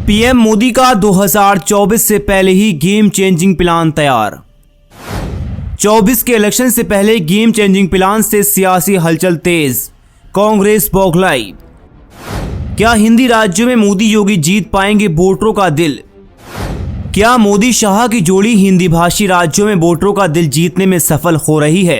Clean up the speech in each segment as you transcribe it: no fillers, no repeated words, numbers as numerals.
PM Modi का 2024 से पहले ही गेम चेंजिंग प्लान तैयार। 24 के इलेक्शन से पहले गेम चेंजिंग प्लान से सियासी हलचल तेज, कांग्रेस बौखलाई। क्या हिंदी राज्यों में मोदी योगी जीत पाएंगे वोटरों का दिल? क्या मोदी शाह की जोड़ी हिंदी भाषी राज्यों में वोटरों का दिल जीतने में सफल हो रही है?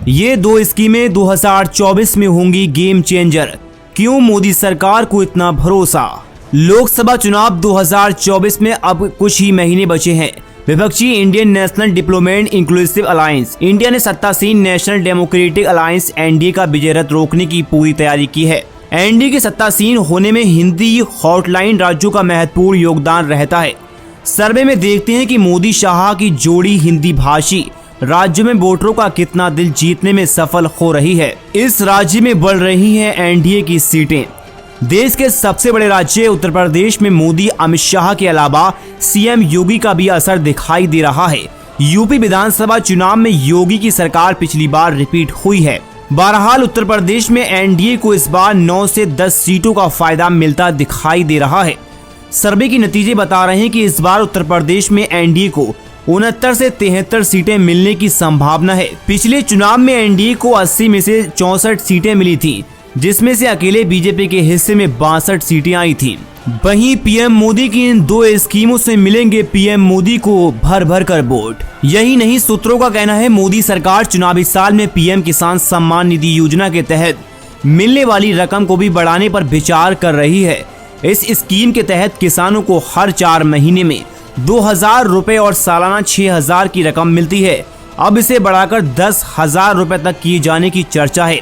ये दो स्कीमें 2024 में होंगी गेम चेंजर। क्यों मोदी सरकार को इतना भरोसा? लोकसभा चुनाव 2024 में अब कुछ ही महीने बचे हैं। विपक्षी Indian national development inclusive alliance India ने सत्तासीन नेशनल डेमोक्रेटिक अलायंस एनडीए का विजय रथ रोकने की पूरी तैयारी की है। एनडीए के सत्तासीन होने में हिंदी हॉटलाइन राज्यों का महत्वपूर्ण योगदान रहता है। सर्वे में देखते हैं कि मोदी शाह की जोड़ी हिंदी भाषी राज्यों में वोटरों का कितना दिल जीतने में सफल हो रही है। इस राज्य में बढ़ रही हैं एनडीए की सीटें। देश के सबसे बड़े राज्य उत्तर प्रदेश में मोदी अमित शाह के अलावा सीएम योगी का भी असर दिखाई दे रहा है। यूपी विधानसभा चुनाव में योगी की सरकार पिछली बार रिपीट हुई है। बहरहाल उत्तर प्रदेश में एनडीए को इस बार 9 से 10 सीटों का फायदा मिलता दिखाई दे रहा है। सर्वे के नतीजे बता रहे हैं कि इस बार उत्तर प्रदेश में एनडीए को 69 से 73 सीटें मिलने की संभावना है। पिछले चुनाव में एनडीए को 80 में से 64 सीटें मिली थी, जिसमें से अकेले बीजेपी के हिस्से में 62 सीटें आई थी। वहीं पीएम मोदी की इन दो स्कीमों से मिलेंगे पीएम मोदी को भर भर कर वोट। यही नहीं, सूत्रों का कहना है मोदी सरकार चुनावी साल में पीएम किसान सम्मान निधि योजना के तहत मिलने वाली रकम को भी बढ़ाने पर विचार कर रही है। इस स्कीम के तहत किसानों को हर 4 महीने में 2000 रुपए और सालाना 6000 की रकम मिलती है। अब इसे बढ़ाकर 10,000 रुपए तक किए जाने की चर्चा है।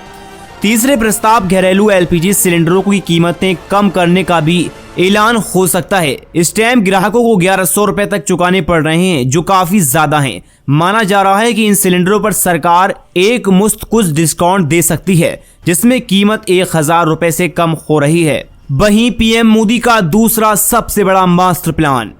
तीसरे प्रस्ताव घरेलू एलपीजी सिलेंडरों की कीमतें कम करने का भी ऐलान हो सकता है। इस टाइम ग्राहकों को 1100 रुपए तक चुकाने पड़ रहे हैं, जो काफी ज्यादा हैं। माना जा रहा है कि इन सिलेंडरों पर सरकार एक मुश्त कुछ डिस्काउंट दे सकती है, जिसमें कीमत 1000 रुपए से कम हो रही है। वहीं पीएम मोदी का दूसरा सबसे बड़ा मास्टर प्लान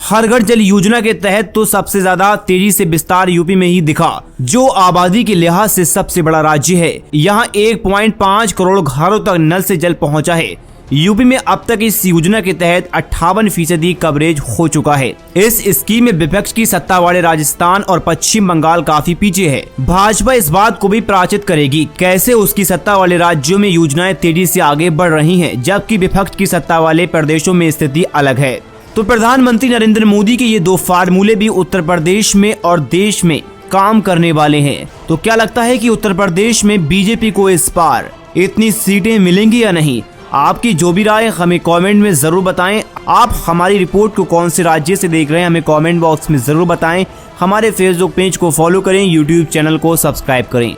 हर घर जल योजना के तहत तो सबसे ज्यादा तेजी से विस्तार यूपी में ही दिखा, जो आबादी के लिहाज से सबसे बड़ा राज्य है। यहाँ 1.5 करोड़ घरों तक नल से जल पहुँचा है। यूपी में अब तक इस योजना के तहत 58% कवरेज हो चुका है। इस स्कीम में विपक्ष की सत्ता वाले राजस्थान और पश्चिम बंगाल काफी पीछे है। भाजपा इस बात को भी प्राचित करेगी कैसे उसकी सत्ता वाले राज्यों में योजनाएं तेजी से आगे बढ़ रही हैं, जबकि विपक्ष की सत्ता वाले प्रदेशों में स्थिति अलग है। तो प्रधानमंत्री नरेंद्र मोदी के ये दो फार्मूले भी उत्तर प्रदेश में और देश में काम करने वाले हैं। तो क्या लगता है कि उत्तर प्रदेश में बीजेपी को इस बार इतनी सीटें मिलेंगी या नहीं? आपकी जो भी राय हमें कमेंट में जरूर बताएं। आप हमारी रिपोर्ट को कौन से राज्य से देख रहे हैं हमें कमेंट बॉक्स में जरूर बताएं। हमारे फेसबुक पेज को फॉलो करें, यूट्यूब चैनल को सब्सक्राइब करें।